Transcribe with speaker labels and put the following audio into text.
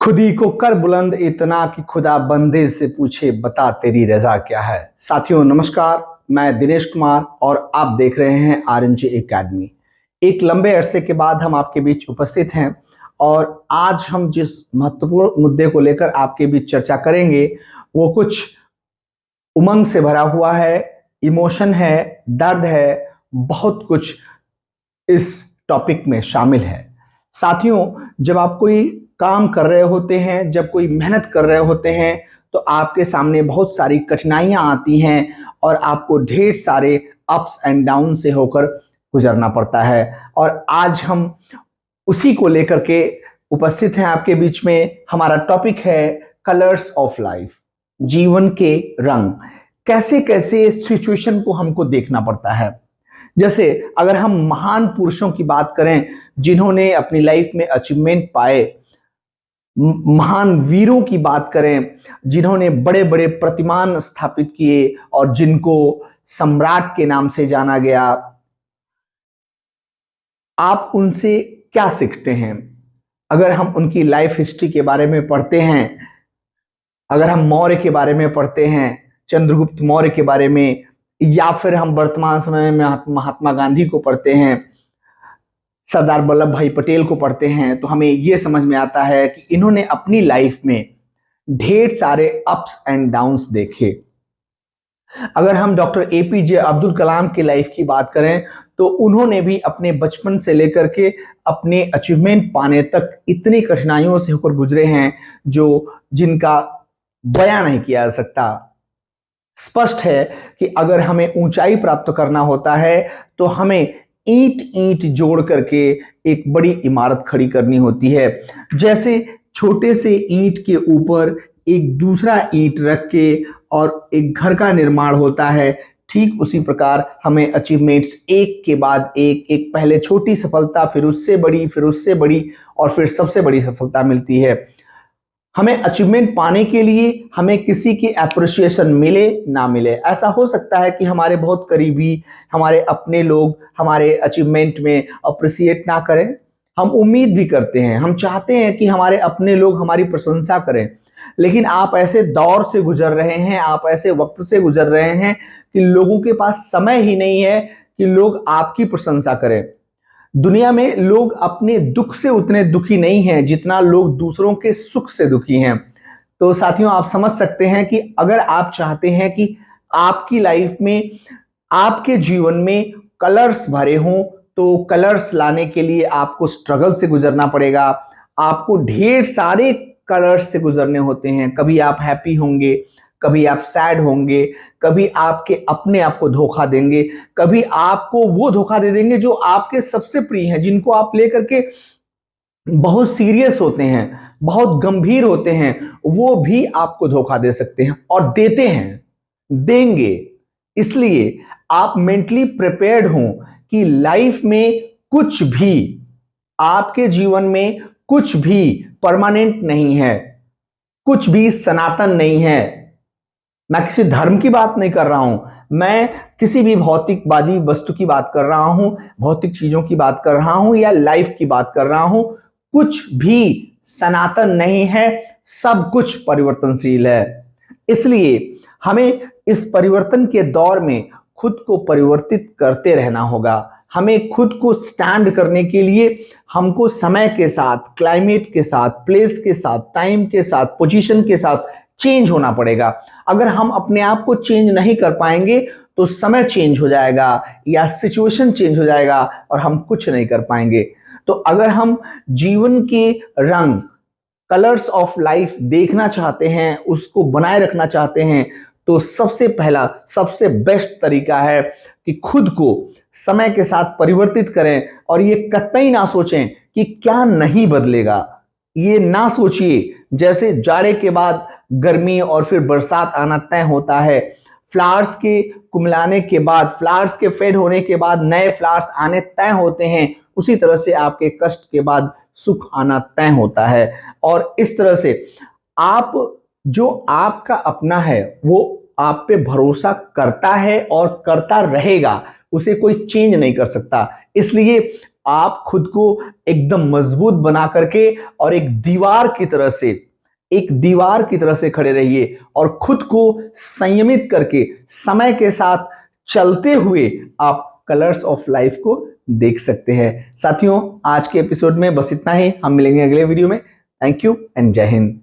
Speaker 1: खुद ही को कर बुलंद इतना कि खुदा बंदे से पूछे बता तेरी रजा क्या है। साथियों नमस्कार, मैं दिनेश कुमार और आप देख रहे हैं आरएनजे एकेडमी। एक लंबे अरसे के बाद हम आपके बीच उपस्थित हैं और आज हम जिस महत्वपूर्ण मुद्दे को लेकर आपके बीच चर्चा करेंगे वो कुछ उमंग से भरा हुआ है, इमोशन है, दर्द है, बहुत कुछ इस टॉपिक में शामिल है। साथियों, जब आप कोई काम कर रहे होते हैं, जब कोई मेहनत कर रहे होते हैं तो आपके सामने बहुत सारी कठिनाइयां आती हैं और आपको ढेर सारे अप्स एंड डाउन से होकर गुजरना पड़ता है। और आज हम उसी को लेकर के उपस्थित हैं आपके बीच में। हमारा टॉपिक है कलर्स ऑफ लाइफ, जीवन के रंग। कैसे कैसे सिचुएशन को हमको देखना पड़ता है। जैसे अगर हम महान पुरुषों की बात करें जिन्होंने अपनी लाइफ में अचीवमेंट पाए, महान वीरों की बात करें जिन्होंने बड़े बड़े प्रतिमान स्थापित किए और जिनको सम्राट के नाम से जाना गया, आप उनसे क्या सीखते हैं? अगर हम उनकी लाइफ हिस्ट्री के बारे में पढ़ते हैं, अगर हम मौर्य के बारे में पढ़ते हैं, चंद्रगुप्त मौर्य के बारे में, या फिर हम वर्तमान समय में महात्मा गांधी को पढ़ते हैं, सरदार वल्लभ भाई पटेल को पढ़ते हैं, तो हमें यह समझ में आता है कि इन्होंने अपनी लाइफ में ढेर सारे अप्स एंड डाउन्स देखे। अगर हम डॉक्टर एपीजे अब्दुल कलाम की लाइफ की बात करें तो उन्होंने भी अपने बचपन से लेकर के अपने अचीवमेंट पाने तक इतनी कठिनाइयों से होकर गुजरे हैं जिनका बयां नहीं किया जा सकता। स्पष्ट है कि अगर हमें ऊंचाई प्राप्त करना होता है तो हमें ईंट ईंट जोड़ करके एक बड़ी इमारत खड़ी करनी होती है। जैसे छोटे से ईंट के ऊपर एक दूसरा ईंट रख के और एक घर का निर्माण होता है, ठीक उसी प्रकार हमें अचीवमेंट्स एक के बाद एक पहले छोटी सफलता, फिर उससे बड़ी और फिर सबसे बड़ी सफलता मिलती है। हमें अचीवमेंट पाने के लिए हमें किसी की एप्रिसिएशन मिले ना मिले, ऐसा हो सकता है कि हमारे बहुत करीबी, हमारे अपने लोग हमारे अचीवमेंट में अप्रिसिएट ना करें। हम उम्मीद भी करते हैं, हम चाहते हैं कि हमारे अपने लोग हमारी प्रशंसा करें, लेकिन आप ऐसे दौर से गुजर रहे हैं, आप ऐसे वक्त से गुजर रहे हैं कि लोगों के पास समय ही नहीं है कि लोग आपकी प्रशंसा करें। दुनिया में लोग अपने दुख से उतने दुखी नहीं हैं जितना लोग दूसरों के सुख से दुखी हैं। तो साथियों, आप समझ सकते हैं कि अगर आप चाहते हैं कि आपकी लाइफ में, आपके जीवन में कलर्स भरे हों तो कलर्स लाने के लिए आपको स्ट्रगल से गुजरना पड़ेगा। आपको ढेर सारे कलर्स से गुजरने होते हैं। कभी आप हैप्पी होंगे, कभी आप सैड होंगे, कभी आपके अपने आप को धोखा देंगे, कभी आपको वो धोखा दे देंगे जो आपके सबसे प्रिय हैं, जिनको आप लेकर के बहुत सीरियस होते हैं, बहुत गंभीर होते हैं, वो भी आपको धोखा दे सकते हैं और देते हैं, देंगे। इसलिए आप मेंटली प्रिपेयर्ड हों कि लाइफ में कुछ भी, आपके जीवन में कुछ भी परमानेंट नहीं है, कुछ भी सनातन नहीं है। मैं किसी धर्म की बात नहीं कर रहा हूं, मैं किसी भी भौतिकवादी वस्तु की बात कर रहा हूं, भौतिक चीजों की बात कर रहा हूं या लाइफ की बात कर रहा हूं। कुछ भी सनातन नहीं है, सब कुछ परिवर्तनशील है। इसलिए हमें इस परिवर्तन के दौर में खुद को परिवर्तित करते रहना होगा। हमें खुद को स्टैंड करने के लिए हमको समय के साथ, क्लाइमेट के साथ, प्लेस के साथ, टाइम के साथ, पोजीशन के साथ चेंज होना पड़ेगा। अगर हम अपने आप को चेंज नहीं कर पाएंगे तो समय चेंज हो जाएगा या सिचुएशन चेंज हो जाएगा और हम कुछ नहीं कर पाएंगे। तो अगर हम जीवन के रंग, कलर्स ऑफ लाइफ देखना चाहते हैं, उसको बनाए रखना चाहते हैं, तो सबसे पहला, सबसे बेस्ट तरीका है कि खुद को समय के साथ परिवर्तित करें और ये कतई ना सोचें कि क्या नहीं बदलेगा। ये ना सोचिए जैसे जाड़े के बाद गर्मी और फिर बरसात आना तय होता है, फ्लावर्स के कुमलाने के बाद, फ्लावर्स के फेड होने के बाद नए फ्लावर्स आने तय होते हैं, उसी तरह से आपके कष्ट के बाद सुख आना तय होता है। और इस तरह से आप, जो आपका अपना है वो आप पे भरोसा करता है और करता रहेगा, उसे कोई चेंज नहीं कर सकता। इसलिए आप खुद को एकदम मजबूत बना करके और एक दीवार की तरह से खड़े रहिए और खुद को संयमित करके समय के साथ चलते हुए आप कलर्स ऑफ लाइफ को देख सकते हैं। साथियों, आज के एपिसोड में बस इतना ही। हम मिलेंगे अगले वीडियो में। थैंक यू एंड जय हिंद।